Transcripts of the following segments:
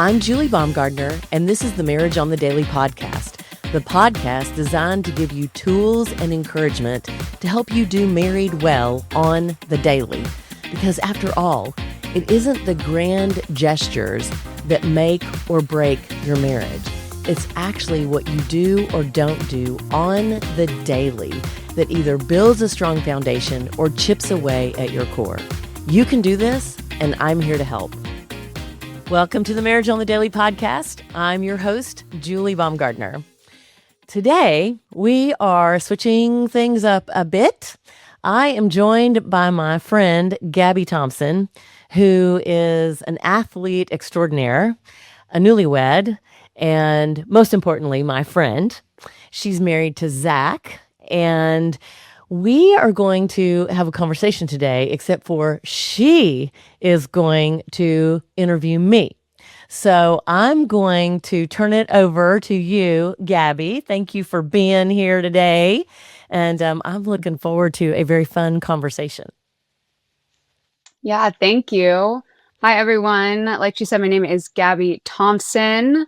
I'm Julie Baumgardner, and this is the Marriage on the Daily podcast, the podcast designed to give you tools and encouragement to help you do married well on the daily. Because after all, it isn't the grand gestures that make or break your marriage. It's actually what you do or don't do on the daily that either builds a strong foundation or chips away at your core. You can do this, and I'm here to help. Welcome to the Marriage on the Daily podcast. I'm your host, Julie Baumgardner. Today, we are switching things up a bit. I am joined by my friend, Gabby Thompson, who is an athlete extraordinaire, a newlywed, and most importantly, my friend. She's married to Zach, and we are going to have a conversation today, except for she is going to interview me. So I'm going to turn it over to you, Gabby. Thank you for being here today. And I'm looking forward to a very fun conversation. Yeah, thank you. Hi, everyone. Like she said, my name is Gabby Thompson.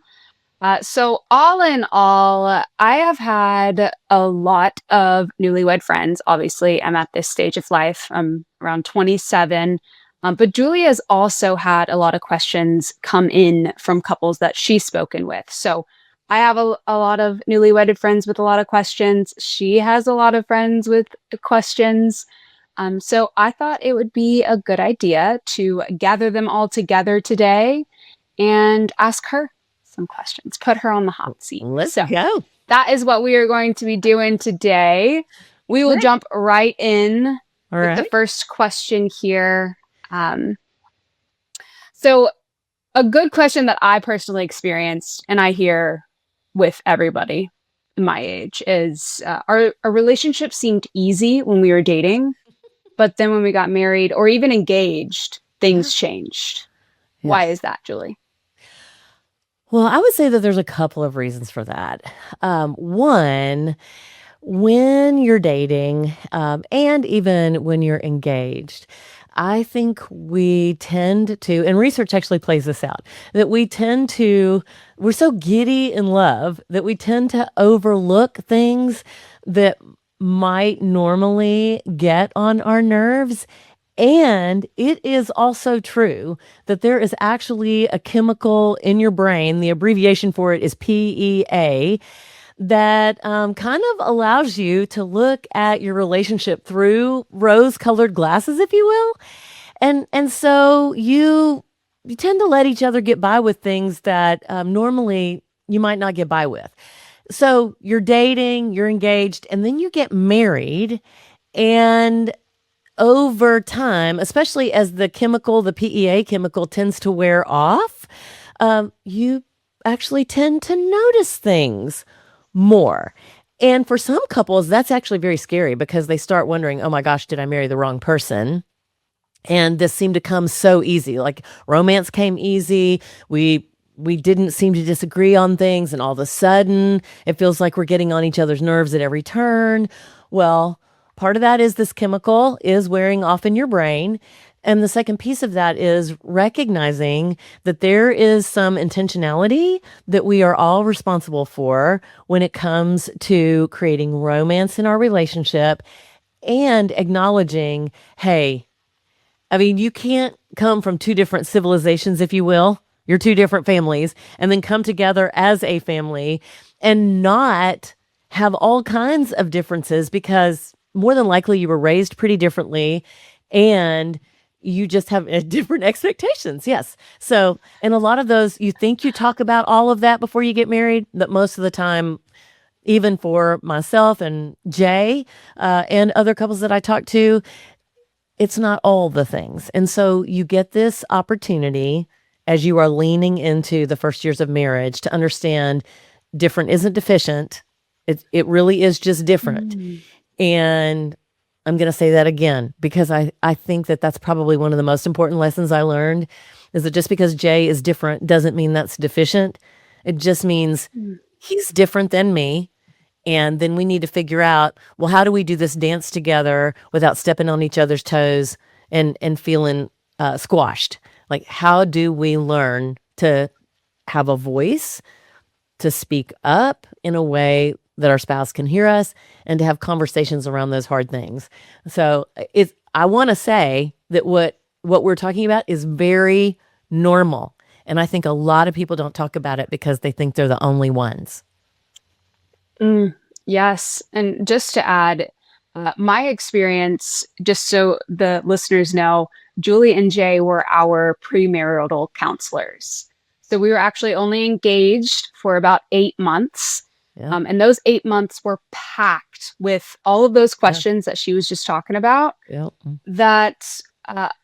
So all in all, I have had a lot of newlywed friends. Obviously, I'm at this stage of life. I'm around 27. But Julie has also had a lot of questions come in from couples that she's spoken with. So I have a lot of newlywed friends with a lot of questions. She has a lot of friends with questions. So I thought it would be a good idea to gather them all together today and ask her some questions, put her on the hot seat. Let's go. That is what we are going to be doing today. We will jump right in with the first question here. So a good question that I personally experienced and I hear with everybody my age is, our relationship seemed easy when we were dating, but then when we got married or even engaged, things changed. Yes. Why is that, Julie? Well, I would say that there's a couple of reasons for that. One, when you're dating, and even when you're engaged, I think we tend to, and research actually plays this out, that we're so giddy in love that we tend to overlook things that might normally get on our nerves. And it is also true that there is actually a chemical in your brain, the abbreviation for it is PEA, that kind of allows you to look at your relationship through rose-colored glasses, if you will. And so you tend to let each other get by with things that normally you might not get by with. So you're dating, you're engaged, and then you get married, and over time, especially as the PEA chemical tends to wear off, you actually tend to notice things more. And for some couples, that's actually very scary because they start wondering, oh my gosh, did I marry the wrong person? And this seemed to come so easy. Like romance came easy. We didn't seem to disagree on things. And all of a sudden, it feels like we're getting on each other's nerves at every turn. Well, part of that is this chemical is wearing off in your brain. And the second piece of that is recognizing that there is some intentionality that we are all responsible for when it comes to creating romance in our relationship and acknowledging, hey, I mean, you can't come from two different civilizations, if you will, you're two different families, and then come together as a family and not have all kinds of differences because more than likely you were raised pretty differently and you just have different expectations. Yes. So, and a lot of those, you think you talk about all of that before you get married, but most of the time, even for myself and Jay and other couples that I talk to, it's not all the things. And so you get this opportunity as you are leaning into the first years of marriage to understand different isn't deficient. It really is just different. And I'm going to say that again, because I think that that's probably one of the most important lessons I learned is that just because Jay is different doesn't mean that's deficient. It just means he's different than me. And then we need to figure out, well, how do we do this dance together without stepping on each other's toes and feeling squashed? Like, how do we learn to have a voice, to speak up in a way that our spouse can hear us, and to have conversations around those hard things. So I want to say that what we're talking about is very normal. And I think a lot of people don't talk about it because they think they're the only ones. Yes. And just to add, my experience, just so the listeners know, Julie and Jay were our premarital counselors. So we were actually only engaged for about 8 months. Yeah. And those 8 months were packed with all of those questions that she was just talking about Yeah. that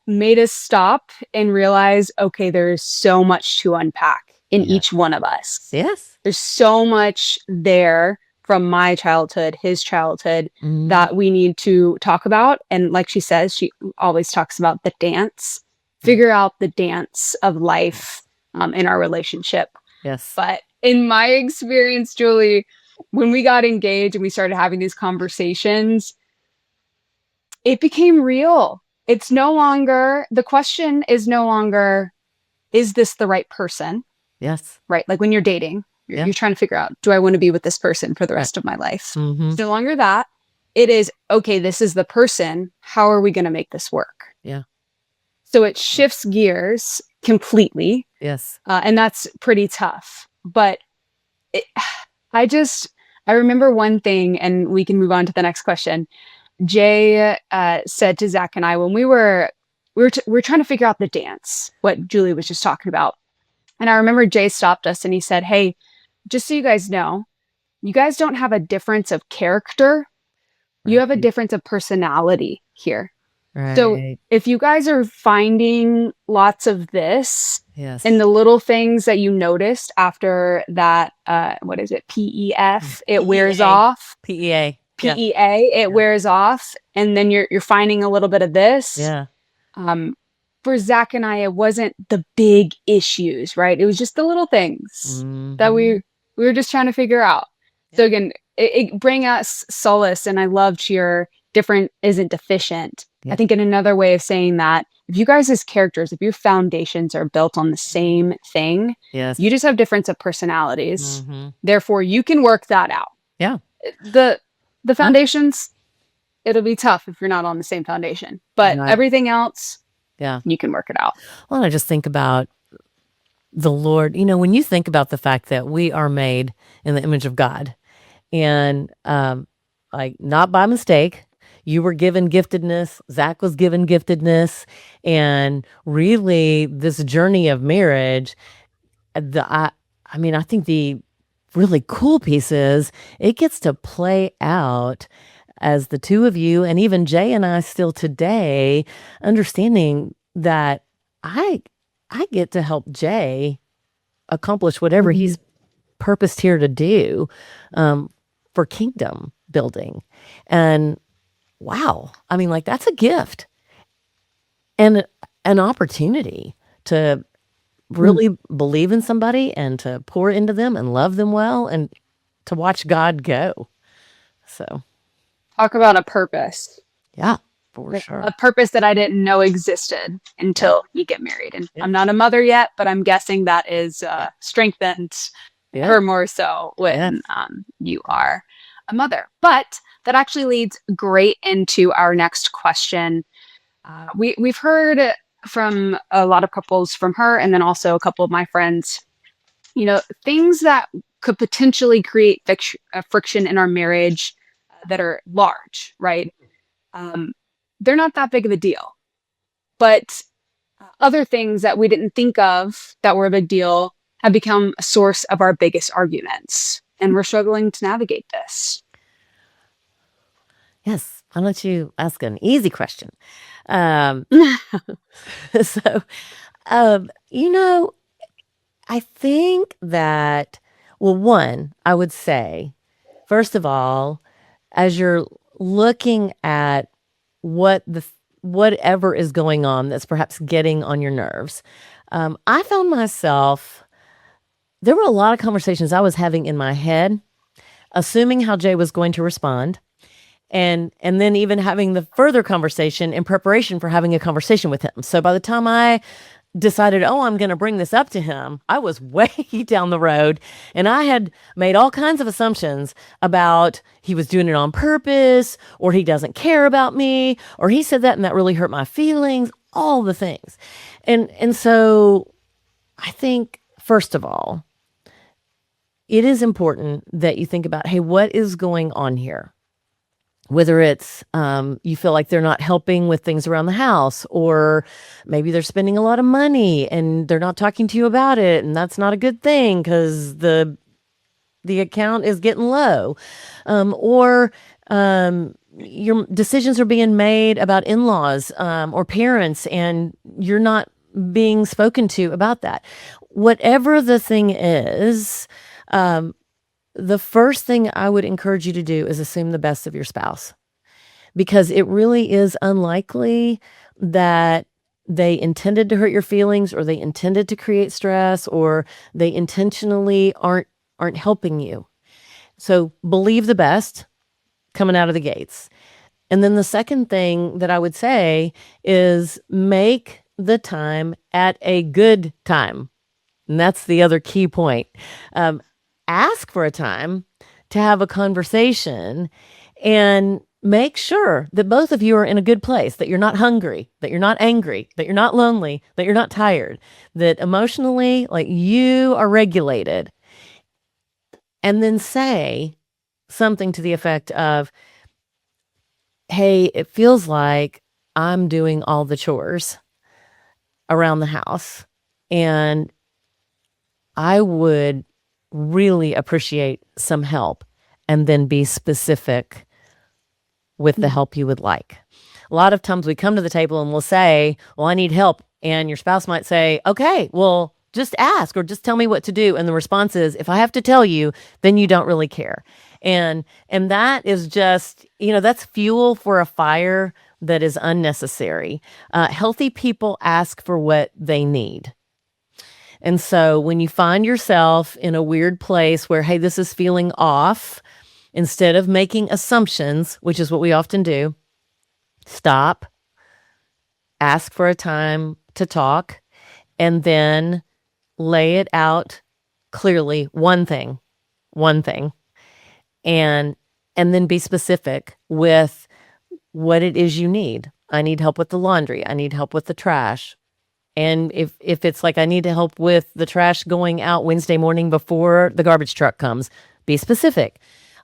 made us stop and realize, okay, there's so much to unpack in each one of us. Yes. There's so much there from my childhood, his childhood, that we need to talk about. And like she says, she always talks about the dance, figure out the dance of life in our relationship. Yes. But in my experience, Julie, when we got engaged and we started having these conversations, it became real. It's no longer, the question is no longer, is this the right person? Yes. Right? Like when you're dating, you're trying to figure out, do I want to be with this person for the rest of my life? It's no longer that. It is, okay, this is the person. How are we going to make this work? Yeah. So it shifts gears completely. Yes. And that's pretty tough. But I remember one thing, and we can move on to the next question. Jay said to Zach and I, when we were trying to figure out the dance, what Julie was just talking about. And I remember Jay stopped us and he said, hey, just so you guys know, you guys don't have a difference of character. You have a difference of personality here. Right. So if you guys are finding lots of this Yes. and the little things that you noticed after that, what is it? PEF, it wears off. PEA. It wears off. And then you're finding a little bit of this. Yeah. For Zach and I, it wasn't the big issues, right? It was just the little things that we were just trying to figure out. So again, it bring us solace. And I loved your different isn't deficient. I think in another way of saying that, if you guys as characters, if your foundations are built on the same thing, you just have difference of personalities. Therefore, you can work that out. Yeah. The foundations, it'll be tough if you're not on the same foundation. But everything else, you can work it out. Well, I just think about the Lord. You know, when you think about the fact that we are made in the image of God, and like not by mistake, you were given giftedness, Zach was given giftedness, and really this journey of marriage, I think the really cool piece is it gets to play out as the two of you, and even Jay and I still today, understanding that I get to help Jay accomplish whatever he's purposed here to do for kingdom building. And wow, I mean, like that's a gift and an opportunity to really believe in somebody and to pour into them and love them well and to watch God go. So talk about a purpose. Yeah, for sure. A purpose that I didn't know existed until you get married. And I'm not a mother yet, but I'm guessing that is strengthened her more so when you are a mother. But that actually leads great into our next question. We've heard from a lot of couples from her, and then also a couple of my friends, you know, things that could potentially create friction in our marriage that are large, right? They're not that big of a deal. But other things that we didn't think of that were a big deal have become a source of our biggest arguments. And we're struggling to navigate this. Yes. Why don't you ask an easy question? You know, I think that, well, one, I would say, first of all, as you're looking at whatever is going on that's perhaps getting on your nerves, I found myself, there were a lot of conversations I was having in my head, assuming how Jay was going to respond. And then even having the further conversation in preparation for having a conversation with him. So by the time I decided, oh, I'm going to bring this up to him, I was way down the road, and I had made all kinds of assumptions about he was doing it on purpose, or he doesn't care about me, or he said that and that really hurt my feelings, all the things. And so I think, first of all, it is important that you think about, hey, what is going on here? Whether it's you feel like they're not helping with things around the house, or maybe they're spending a lot of money and they're not talking to you about it, and that's not a good thing because the account is getting low, or your decisions are being made about in-laws or parents, and you're not being spoken to about that. Whatever the thing is, the first thing I would encourage you to do is assume the best of your spouse, because it really is unlikely that they intended to hurt your feelings, or they intended to create stress, or they intentionally aren't helping you. So believe the best coming out of the gates. And then the second thing that I would say is make the time at a good time. And that's the other key point. Ask for a time to have a conversation, and make sure that both of you are in a good place, that you're not hungry, that you're not angry, that you're not lonely, that you're not tired, that emotionally, like, you are regulated. And then say something to the effect of, hey, it feels like I'm doing all the chores around the house, and I would really appreciate some help. And then be specific with the help you would like. A lot of times we come to the table and we'll say, well, I need help. And your spouse might say, okay, well, just ask, or just tell me what to do. And the response is, if I have to tell you, then you don't really care. And that is just, that's fuel for a fire that is unnecessary. Healthy people ask for what they need. And so when you find yourself in a weird place where, hey, this is feeling off, instead of making assumptions, which is what we often do, stop, ask for a time to talk, and then lay it out clearly, one thing, and then be specific with what it is you need. I need help with the laundry. I need help with the trash. And if it's like, I need to help with the trash going out Wednesday morning before the garbage truck comes, be specific.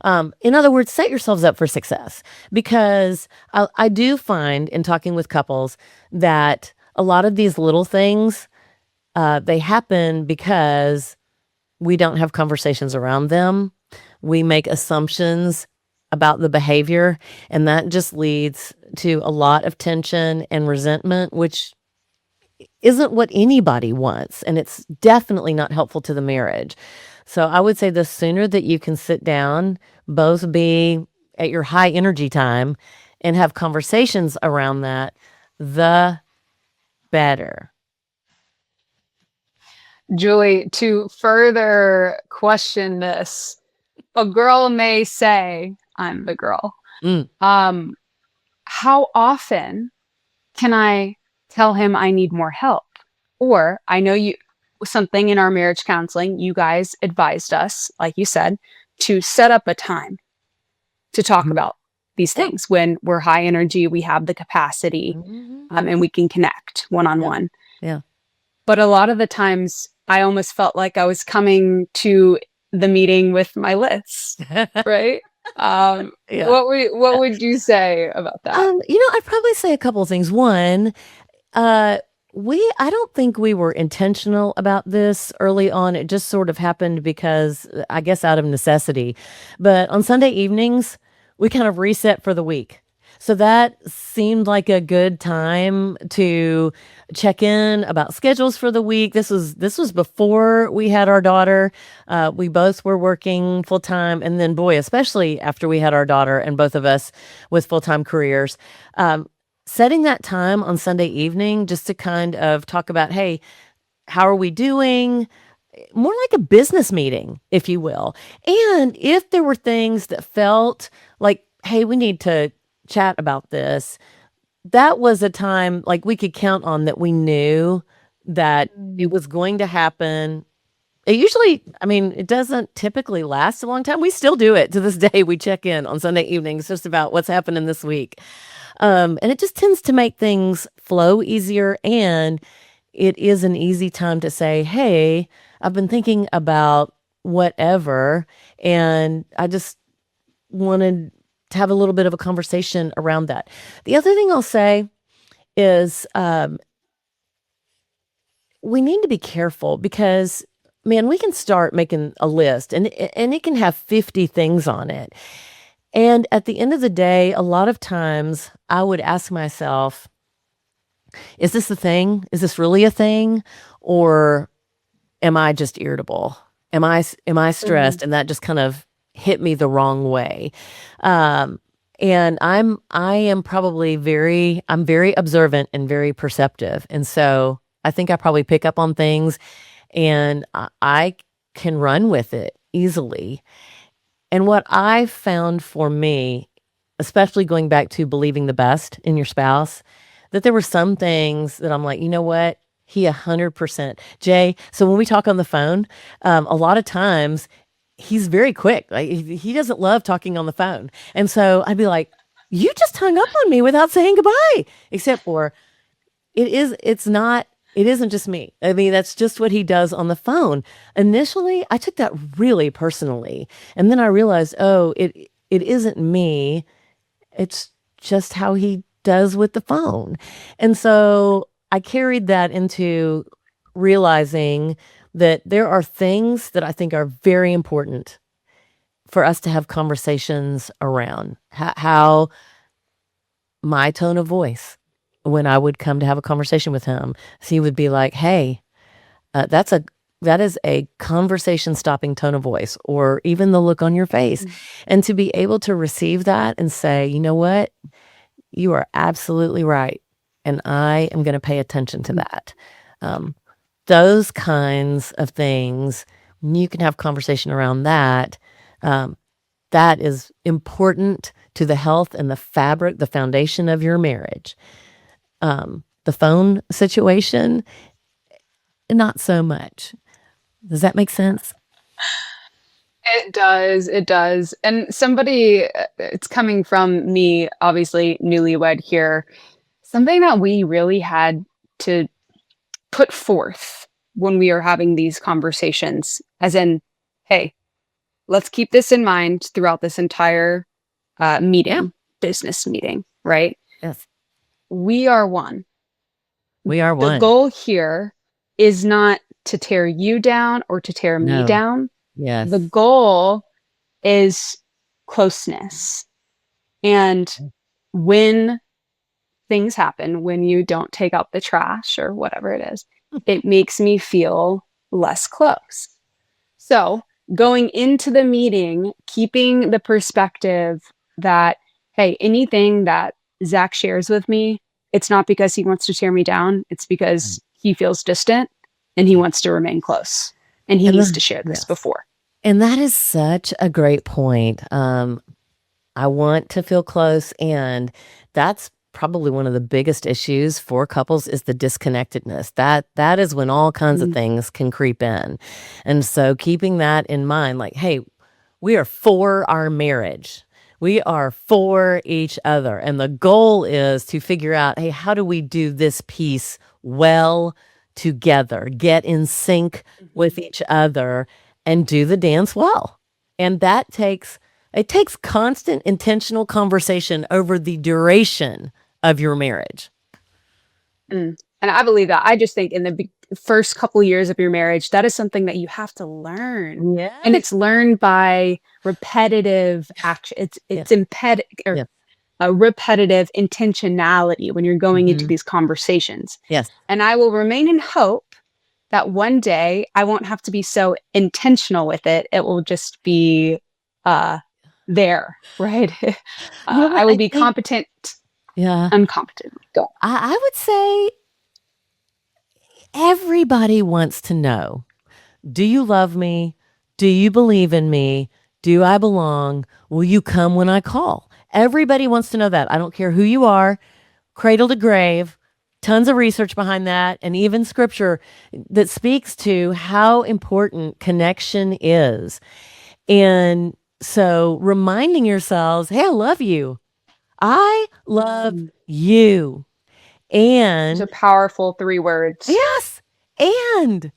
In other words, set yourselves up for success, because I do find in talking with couples that a lot of these little things, they happen because we don't have conversations around them. We make assumptions about the behavior, and that just leads to a lot of tension and resentment, which isn't what anybody wants. And it's definitely not helpful to the marriage. So I would say the sooner that you can sit down, both be at your high energy time and have conversations around that, the better. Julie, to further question this, a girl may say, I'm the girl. Mm. How often can I tell him I need more help? Or I know something in our marriage counseling, you guys advised us, like you said, to set up a time to talk about these things. When we're high energy, we have the capacity, and we can connect one-on-one. Yeah. But a lot of the times I almost felt like I was coming to the meeting with my list, right? Yeah. What would you say about that? I'd probably say a couple of things. One, I don't think we were intentional about this early on. It just sort of happened because, I guess, out of necessity. But on Sunday evenings, we kind of reset for the week. So that seemed like a good time to check in about schedules for the week. This was before we had our daughter. We both were working full time, and then, boy, especially after we had our daughter and both of us with full time careers, setting that time on Sunday evening just to kind of talk about, hey, how are we doing? More like a business meeting, if you will. And if there were things that felt like, hey, we need to chat about this, that was a time like we could count on, that we knew that it was going to happen. It usually, I mean, it doesn't typically last a long time. We still do it to this day. We check in on Sunday evenings just about what's happening this week. And it just tends to make things flow easier. And it is an easy time to say, hey, I've been thinking about whatever, and I just wanted to have a little bit of a conversation around that. The other thing I'll say is we need to be careful because, man, we can start making a list and it can have 50 things on it. And at the end of the day, a lot of times I would ask myself, is this a thing? Is this really a thing? Or am I just irritable? Am I stressed? And that just kind of hit me the wrong way. And I am probably I'm very observant and very perceptive. And so I think I probably pick up on things and I can run with it easily. And what I found for me, especially going back to believing the best in your spouse, that there were some things that I'm like, you know what? He 100%. Jay, so when we talk on the phone, a lot of times he's very quick. Like he doesn't love talking on the phone. And so I'd be like, you just hung up on me without saying goodbye. Except for it isn't just me. I mean, that's just what he does on the phone. Initially, I took that really personally. And then I realized, oh, it isn't me. It's just how he does with the phone. And so I carried that into realizing that there are things that I think are very important for us to have conversations around. How my tone of voice when I would come to have a conversation with him, so he would be like, "Hey, that is a conversation stopping tone of voice," or even the look on your face, and to be able to receive that and say, "You know what? You are absolutely right, and I am going to pay attention to that." Those kinds of things, you can have conversation around that. That is important to the health and the fabric, the foundation of your marriage. The phone situation, not so much. Does that make sense? It does. It does. And it's coming from me, obviously, newlywed here. Something that we really had to put forth when we are having these conversations, as in, hey, let's keep this in mind throughout this entire Yeah. business meeting, right? Yes. We are one. We are The one. goal here is not to tear you down or to tear me No. down. Yes. The goal is closeness. And when things happen, when you don't take out the trash or whatever it is, it makes me feel less close. So going into the meeting, keeping the perspective that, hey, anything that Zach shares with me, it's not because he wants to tear me down. It's because he feels distant and he wants to remain close. And he needs to share this Yes. before. And that is such a great point. I want to feel close, and that's probably one of the biggest issues for couples is the disconnectedness. That is when all kinds of things can creep in. And so keeping that in mind, like, hey, we are for our marriage. We are for each other. And the goal is to figure out, hey, how do we do this piece well together, get in sync with each other, and do the dance well. And it takes constant intentional conversation over the duration of your marriage. And I believe that. I just think in the first couple years of your marriage, that is something that you have to learn. Yeah. And it's learned by repetitive action. It's a repetitive intentionality when you're going into these conversations. Yes. And I will remain in hope that one day I won't have to be so intentional with it. It will just be there, right? I will be competent. Yeah. Incompetent. Go. I would say everybody wants to know, do you love me? Do you believe in me? Do I belong? Will you come when I call? Everybody wants to know that. I don't care who you are, cradle to grave. tons of research behind that, and even scripture that speaks to how important connection is. And so reminding yourselves, hey, I love you. I love Mm. you. Those are And powerful 3 words. yes, and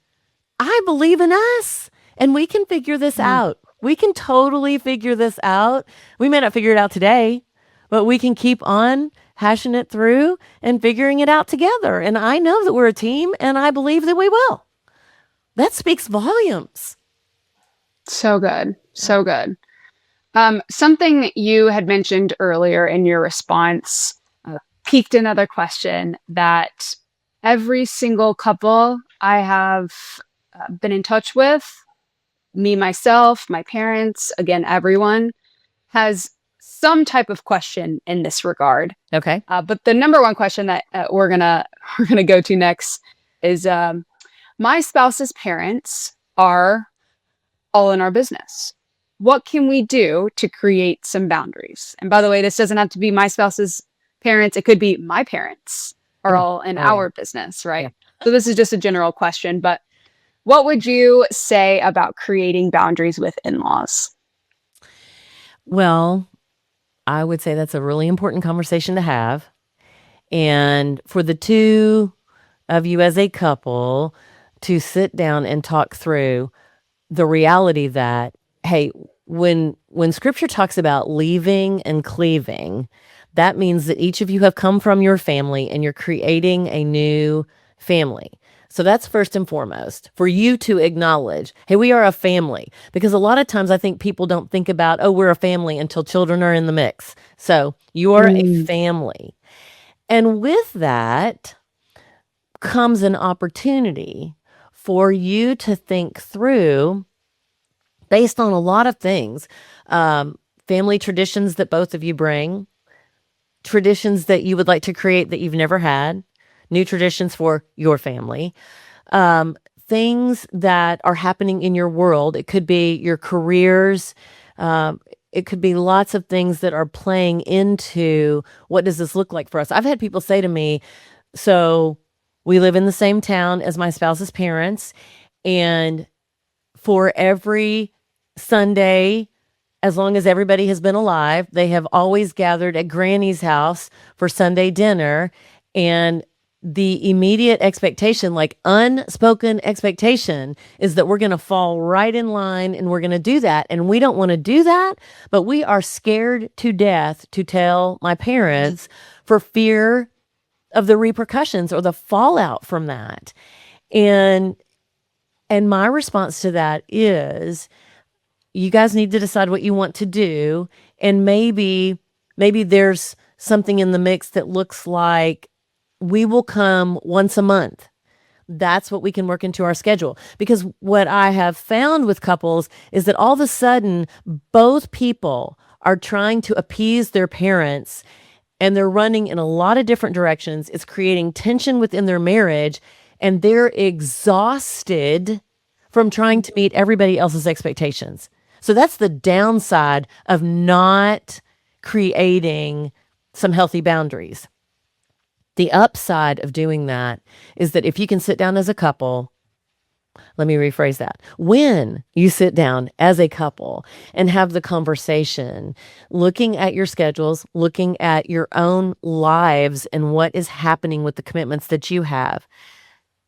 I believe in us, and we can figure this Mm. out. We can totally figure this out. We may not figure it out today, but we can keep on hashing it through and figuring it out together. And I know that we're a team, and I believe that we will. That speaks volumes. So good. So good. Something you had mentioned earlier in your response piqued another question that every single couple I have been in touch with, me, myself, my parents, again, everyone, has some type of question in this regard. Okay. But the number one question that we're gonna go to next is my spouse's parents are all in our business. What can we do to create some boundaries? And by the way, this doesn't have to be my spouse's parents. It could be my parents are Yeah. all in Oh, yeah. our business, Yeah. right? So this is just a general question, but what would you say about creating boundaries with in-laws? Well, I would say that's a really important conversation to have. And for the two of you as a couple to sit down and talk through the reality that, hey, when scripture talks about leaving and cleaving, that means that each of you have come from your family and you're creating a new family. So that's first and foremost for you to acknowledge, hey, we are a family. Because a lot of times I think people don't think about, oh, we're a family until children are in the mix. So you are a Mm. family. And with that comes an opportunity for you to think through based on a lot of things, family traditions that both of you bring, traditions that you would like to create that you've never had, new traditions for your family, things that are happening in your world. It could be your careers. It could be lots of things that are playing into what does this look like for us. I've had people say to me, so we live in the same town as my spouse's parents, and for every Sunday, as long as everybody has been alive, they have always gathered at Granny's house for Sunday dinner. And the immediate expectation, like unspoken expectation, is that we're going to fall right in line and we're going to do that. And we don't want to do that, but we are scared to death to tell my parents for fear of the repercussions or the fallout from that. And my response to that is you guys need to decide what you want to do, and maybe there's something in the mix that looks like we will come once a month. That's what we can work into our schedule. Because what I have found with couples is that all of a sudden both people are trying to appease their parents and they're running in a lot of different directions. It's creating tension within their marriage and they're exhausted from trying to meet everybody else's expectations. So that's the downside of not creating some healthy boundaries. The upside of doing that is that if you can sit down as a couple, let me rephrase that. When you sit down as a couple and have the conversation, looking at your schedules, looking at your own lives and what is happening with the commitments that you have,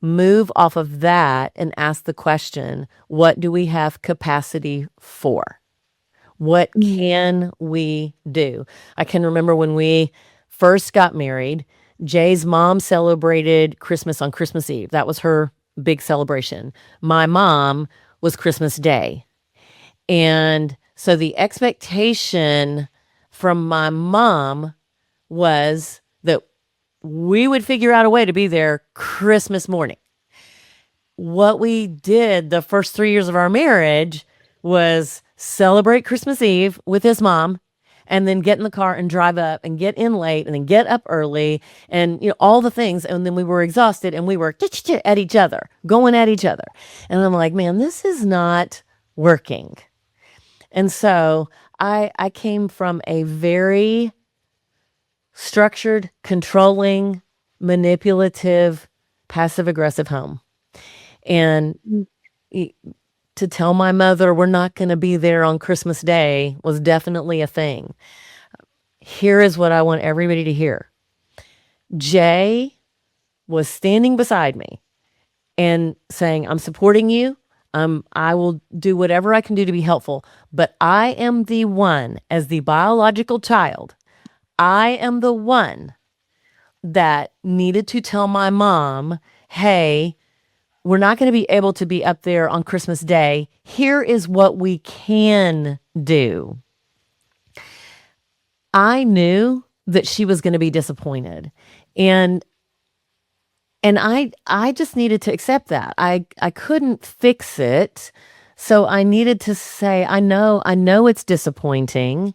move off of that and ask the question, what do we have capacity for? What can we do? I can remember when we first got married, Jay's mom celebrated Christmas on Christmas Eve. That was her big celebration. My mom was Christmas Day. And so the expectation from my mom was that we would figure out a way to be there Christmas morning. What we did the first 3 years of our marriage was celebrate Christmas Eve with his mom and then get in the car and drive up and get in late and then get up early and all the things. And then we were exhausted and we were at each other, going at each other. And I'm like, man, this is not working. And so I came from a very structured, controlling manipulative, passive aggressive home. And to tell my mother we're not going to be there on Christmas Day was definitely a thing. Here is what I want everybody to hear. Jay was standing beside me and saying, I'm supporting you. I will do whatever I can do to be helpful. But I am the one, as the biological child, I am the one that needed to tell my mom, hey, we're not going to be able to be up there on Christmas Day. Here is what we can do. I knew that she was going to be disappointed. And I just needed to accept that. I couldn't fix it. So I needed to say, I know it's disappointing.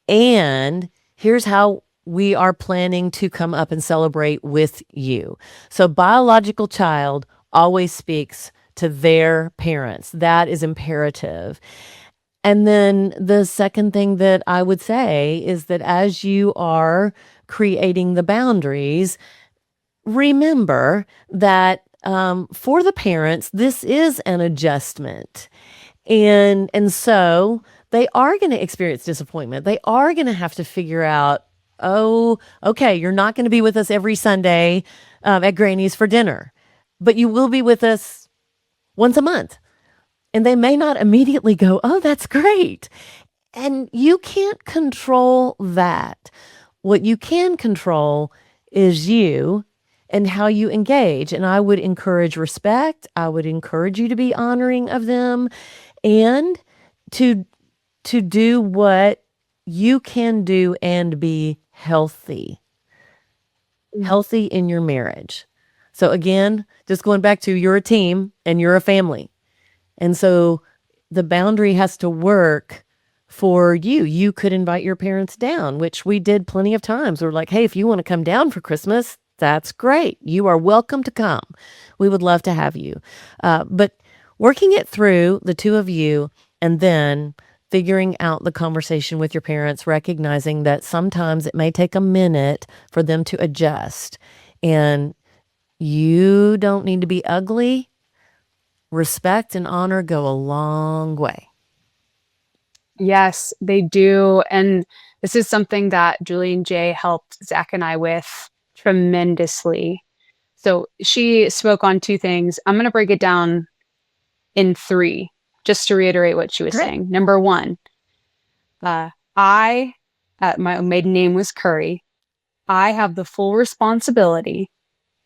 And here's how we are planning to come up and celebrate with you. So biological child always speaks to their parents. That is imperative. And then the second thing that I would say is that as you are creating the boundaries, remember that for the parents, this is an adjustment. And so they are going to experience disappointment. They are going to have to figure out, oh, okay, you're not going to be with us every Sunday at Granny's for dinner, but you will be with us once a month. And they may not immediately go, oh, that's great. And you can't control that. What you can control is you and how you engage. And I would encourage respect. I would encourage you to be honoring of them and to do what you can do and be healthy in your marriage. So again, just going back to you're a team and you're a family. And so the boundary has to work for you. You could invite your parents down, which we did plenty of times. We're like, hey, if you want to come down for Christmas, that's great. You are welcome to come. We would love to have you. But working it through, the two of you, and then figuring out the conversation with your parents, recognizing that sometimes it may take a minute for them to adjust. And you don't need to be ugly. Respect and honor go a long way. Yes, they do. And this is something that Julie and Jay helped Zach and I with tremendously. So she spoke on two things. I'm going to break it down in three, just to reiterate what she was saying. Number one, my maiden name was Curry. I have the full responsibility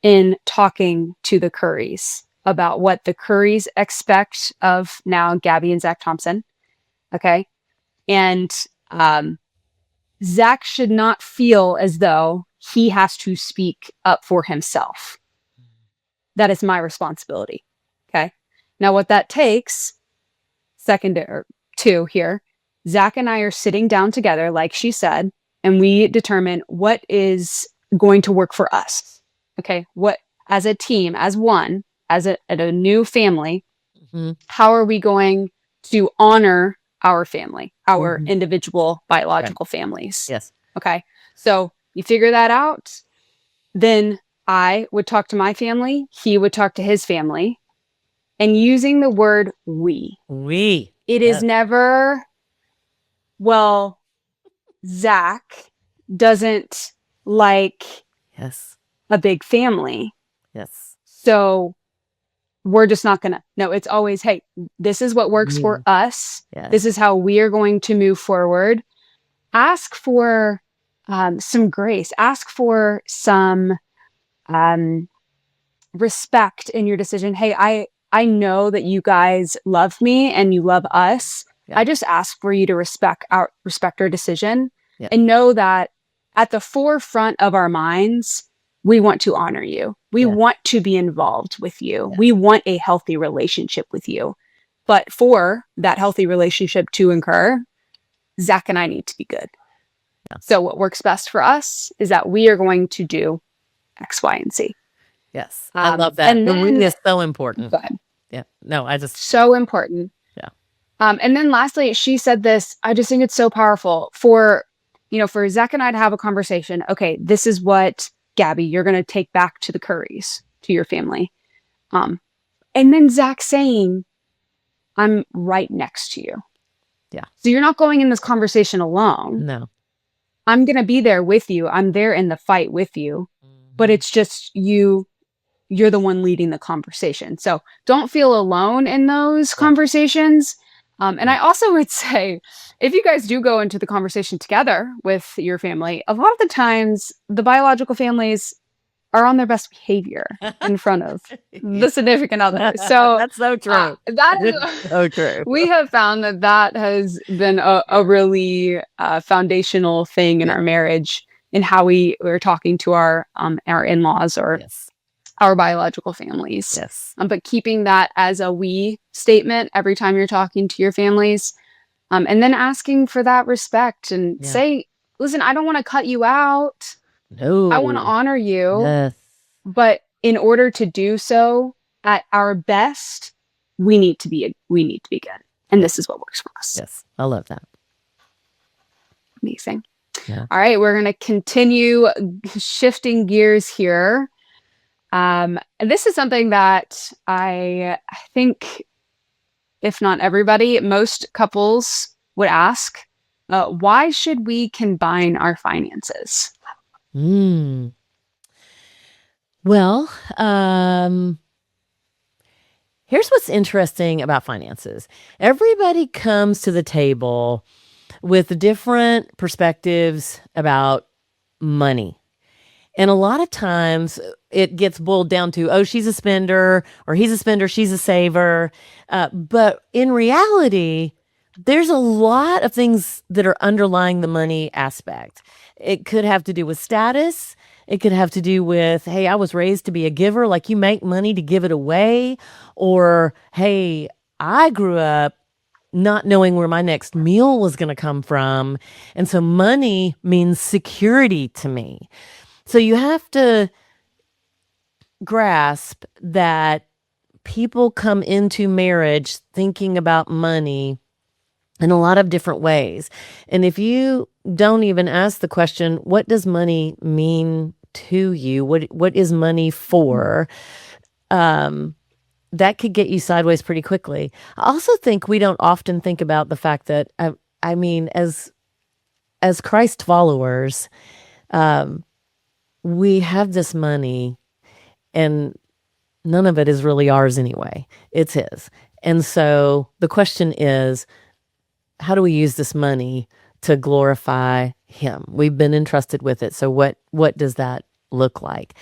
in talking to the Currys about what the Currys expect of now Gabby and Zach Thompson. Okay. And Zach should not feel as though he has to speak up for himself. That is my responsibility. Okay. Now, what that takes, second or two here, Zach and I are sitting down together, like she said, and we determine what is going to work for us. Okay. What, as a team, as one, as a new family, how are we going to honor our family, our individual biological families? Yes. Okay. So you figure that out. Then I would talk to my family. He would talk to his family. And using the word we. It is never, well, Zach doesn't like a big family. Yes. So we're just not going to. No, it's always, hey, this is what works for us. Yes. This is how we are going to move forward. Ask for some grace. Ask for some respect in your decision. Hey, I know that you guys love me and you love us. I just ask for you to respect our decision and know that at the forefront of our minds, we want to honor you. We want to be involved with you. We want a healthy relationship with you. But for that healthy relationship to occur, Zach and I need to be good. So what works best for us is that we are going to do X, Y, and Z. Yes. I love that. And then, it's so important. Go ahead. Yeah. No, so important. Yeah. And then lastly, she said this, I just think it's so powerful for Zach and I to have a conversation. Okay, this is what Gabby, you're going to take back to the Currys, to your family. And then Zach saying, I'm right next to you. Yeah. So you're not going in this conversation alone. No. I'm going to be there with you. I'm there in the fight with you. But it's just you're the one leading the conversation. So don't feel alone in those conversations. And I also would say, if you guys do go into the conversation together with your family, a lot of the times the biological families are on their best behavior in front of the significant other. So that's so true. That is so true. We have found that has been a really foundational thing in our marriage, in how we're talking to our in-laws or our biological families. Yes. But keeping that as a we statement every time you're talking to your families, and then asking for that respect and say, listen, I don't want to cut you out. No. I want to honor you. Yes. But in order to do so at our best, we need to be good. And this is what works for us. Yes. I love that. Amazing. Yeah. All right. We're going to continue shifting gears here. And this is something that I think, if not everybody, most couples would ask, why should we combine our finances? Well, here's what's interesting about finances. Everybody comes to the table with different perspectives about money. And a lot of times it gets boiled down to, oh, she's a spender, or he's a spender, she's a saver. But in reality, there's a lot of things that are underlying the money aspect. It could have to do with status. It could have to do with, hey, I was raised to be a giver, like you make money to give it away. Or, hey, I grew up not knowing where my next meal was going to come from. And so money means security to me. So you have to grasp that people come into marriage thinking about money in a lot of different ways. And if you don't even ask the question, what does money mean to you? What is money for? That could get you sideways pretty quickly. I also think we don't often think about the fact that, I mean, as Christ followers, we have this money and none of it is really ours anyway. It's his. And so the question is, how do we use this money to glorify him? We've been entrusted with it. So what does that look like?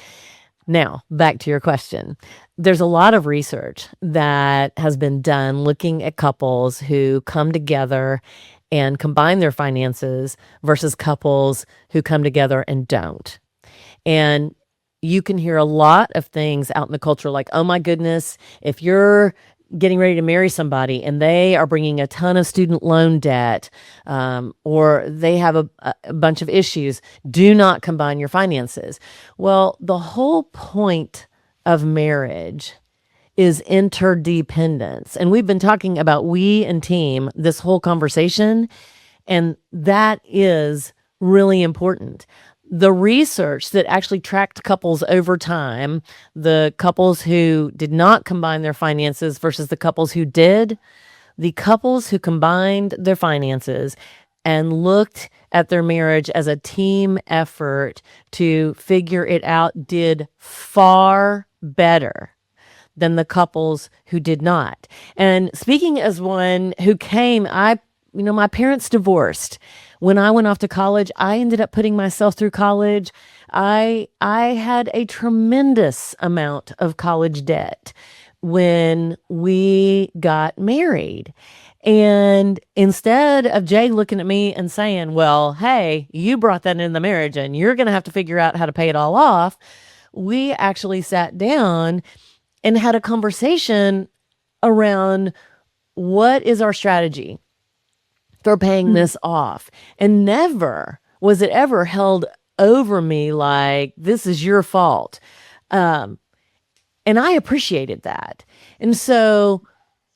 Now, back to your question. There's a lot of research that has been done looking at couples who come together and combine their finances versus couples who come together and don't. And you can hear a lot of things out in the culture like, oh my goodness, if you're getting ready to marry somebody and they are bringing a ton of student loan debt, or they have a bunch of issues, do not combine your finances. Well, the whole point of marriage is interdependence. And we've been talking about we and team this whole conversation, and that is really important. The research that actually tracked couples over time, the couples who did not combine their finances versus the couples who did, the couples who combined their finances and looked at their marriage as a team effort to figure it out did far better than the couples who did not. And speaking as one who came, my parents divorced. When I went off to college, I ended up putting myself through college. I had a tremendous amount of college debt when we got married. And instead of Jay looking at me and saying, well, hey, you brought that in the marriage and you're going to have to figure out how to pay it all off, we actually sat down and had a conversation around what is our strategy for paying this off. And never was it ever held over me like, this is your fault. And I appreciated that. And so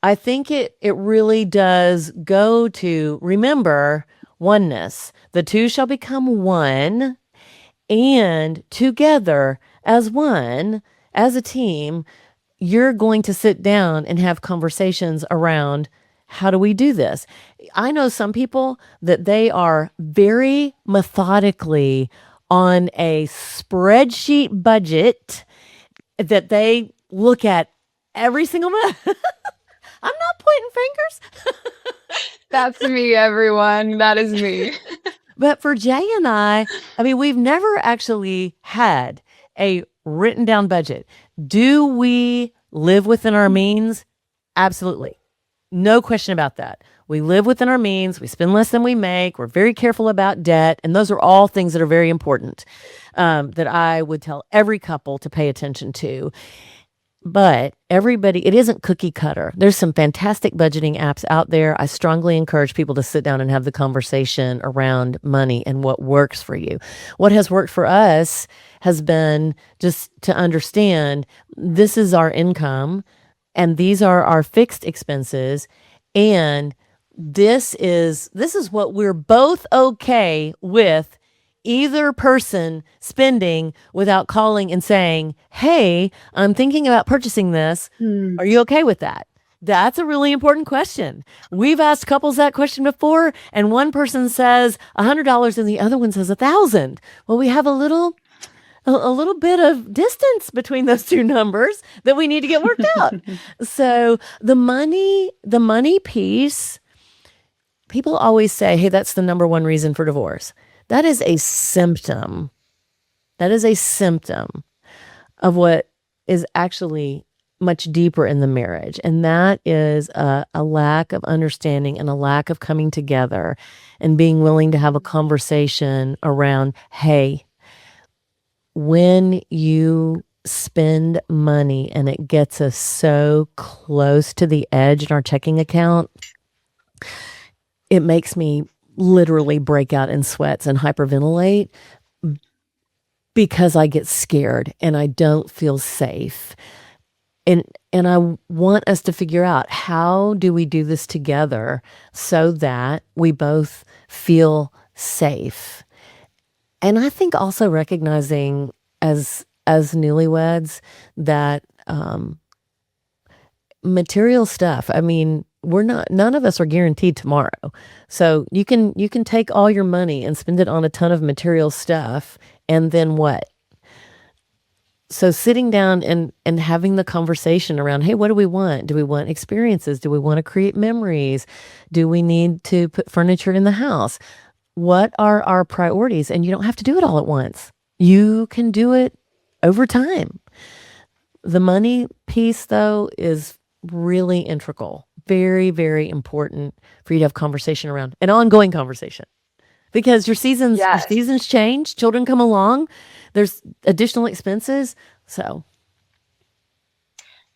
I think it really does go to remember oneness. The two shall become one. And together, as one, as a team, you're going to sit down and have conversations around how do we do this? I know some people that they are very methodically on a spreadsheet budget that they look at every single month. I'm not pointing fingers. That's me, everyone. That is me. But for Jay and I mean, we've never actually had a written down budget. Do we live within our means? Absolutely. No question about that. We live within our means. We spend less than we make. We're very careful about debt. And those are all things that are very important that I would tell every couple to pay attention to. But everybody, it isn't cookie cutter. There's some fantastic budgeting apps out there. I strongly encourage people to sit down and have the conversation around money and what works for you. What has worked for us has been just to understand this is our income and these are our fixed expenses. And this is what we're both okay with either person spending without calling and saying, "Hey, I'm thinking about purchasing this. Are you okay with that?" That's a really important question. We've asked couples that question before, and one person says $100 and the other one says 1,000. Well, we have a little bit of distance between those two numbers that we need to get worked out. So the money piece, people always say, "Hey, that's the number one reason for divorce." That is a symptom. That is a symptom of what is actually much deeper in the marriage. And that is a lack of understanding and a lack of coming together and being willing to have a conversation around, hey, when you spend money and it gets us so close to the edge in our checking account, it makes me literally break out in sweats and hyperventilate because I get scared and I don't feel safe. And I want us to figure out, how do we do this together so that we both feel safe? And I think also recognizing as newlyweds that material stuff, I mean, none of us are guaranteed tomorrow. So you can take all your money and spend it on a ton of material stuff, and then what? So sitting down and having the conversation around, hey, what do we want? Do we want experiences? Do we want to create memories? Do we need to put furniture in the house? What are our priorities? And you don't have to do it all at once. You can do it over time. The money piece, though, is really integral. Very, very important for you to have conversation around, an ongoing conversation, because your seasons change, children come along, there's additional expenses. So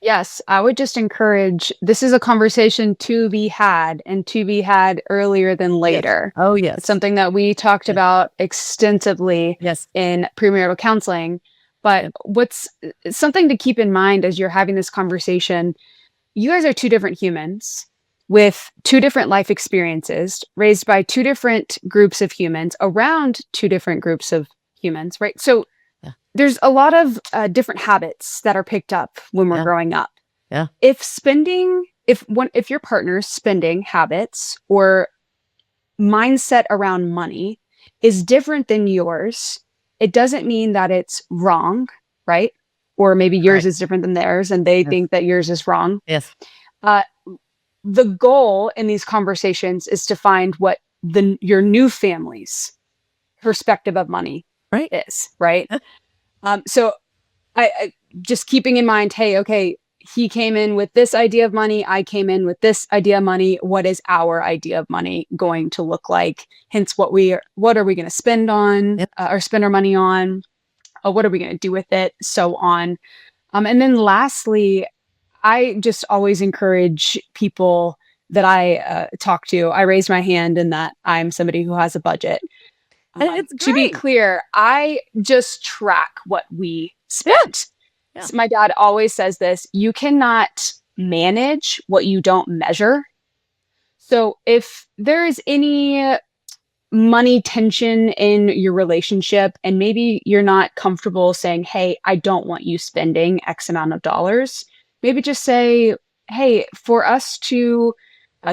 Yes, I would just encourage, this is a conversation to be had and to be had earlier than yes. later. Oh, It's yes. something that we talked Yes. about extensively Yes. in premarital counseling. But Yep. what's something to keep in mind as you're having this conversation, you guys are two different humans with two different life experiences, raised by two different groups of humans, around two different groups of humans, right? So Yeah. there's a lot of different habits that are picked up when we're Yeah. growing up. Yeah. If your partner's spending habits or mindset around money is different than yours, it doesn't mean that it's wrong, right? Or maybe yours Right. is different than theirs and they Yes. think that yours is wrong. Yes. Uh, the goal in these conversations is to find what your new family's perspective of money Right. is, right? So I just keeping in mind, hey, okay, he came in with this idea of money. I came in with this idea of money. What is our idea of money going to look like? Hence, what are we going to spend on Yep. or spend our money on? What are we going to do with it? So on. And then lastly, I just always encourage people that I talk to. I raise my hand in that I'm somebody who has a budget. And it's To be great. clear, I just track what we spend. Yeah. So my dad always says this: you cannot manage what you don't measure. So if there is any money tension in your relationship, and maybe you're not comfortable saying, hey, I don't want you spending X amount of dollars, maybe just say, hey, for us to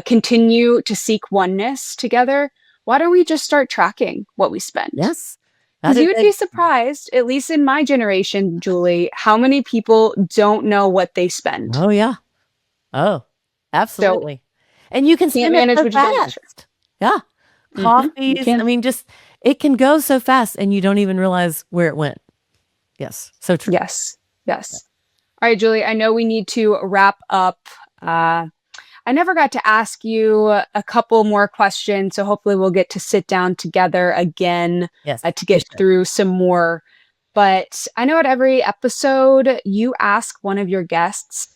continue to seek oneness together, why don't we just start tracking what we spend? Yes. That Because is you would be it. surprised, at least in my generation, Julie, how many people don't know what they spend. Oh, yeah. Oh, So absolutely. And you can can't spend it manage so what you don't measure. fast. Yeah. You Coffees. I can. mean, just it can go so fast and you don't even realize where it went. Yes. So true. Yes. Yes. All right, Julie, I know we need to wrap up. I never got to ask you a couple more questions, so hopefully we'll get to sit down together again Yes. to We get should. through some more. But I know at every episode, you ask one of your guests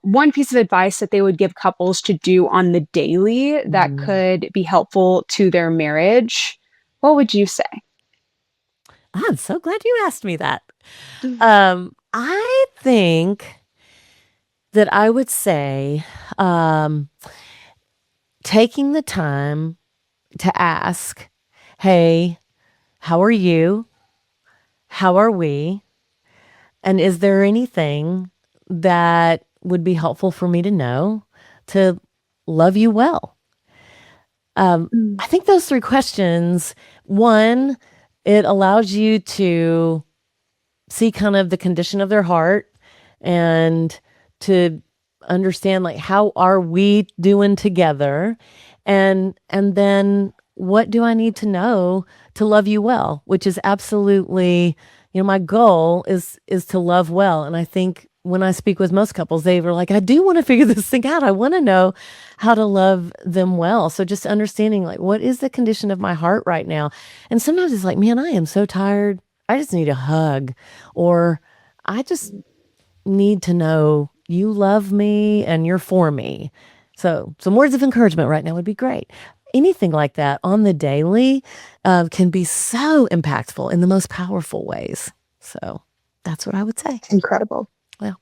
one piece of advice that they would give couples to do on the daily that Mm. could be helpful to their marriage. What would you say? I'm so glad you asked me that. I think that I would say um, taking the time to ask, hey, how are you? How are we? And is there anything that would be helpful for me to know to love you well? Mm. I think those three questions, one, it allows you to see kind of the condition of their heart and to understand like how are we doing together, and then what do I need to know to love you well, which is absolutely, my goal is to love well. And I think when I speak with most couples, they were like, I do want to figure this thing out. I want to know how to love them well. So just understanding like what is the condition of my heart right now. And sometimes it's like, man, I am so tired. I just need a hug, or I just need to know you love me and you're for me. So some words of encouragement right now would be great. Anything like that on the daily can be so impactful in the most powerful ways. So that's what I would say. Incredible. Well,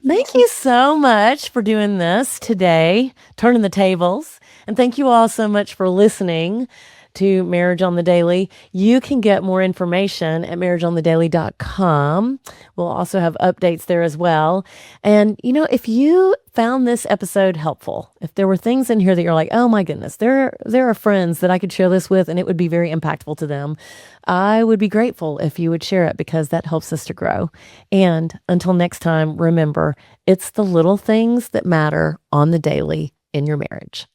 thank you so much for doing this today, turning the tables. And thank you all so much for listening to Marriage on the Daily. You can get more information at marriageonthedaily.com. We'll also have updates there as well. And, if you found this episode helpful, if there were things in here that you're like, oh my goodness, there are friends that I could share this with and it would be very impactful to them, I would be grateful if you would share it because that helps us to grow. And until next time, remember, it's the little things that matter on the daily in your marriage.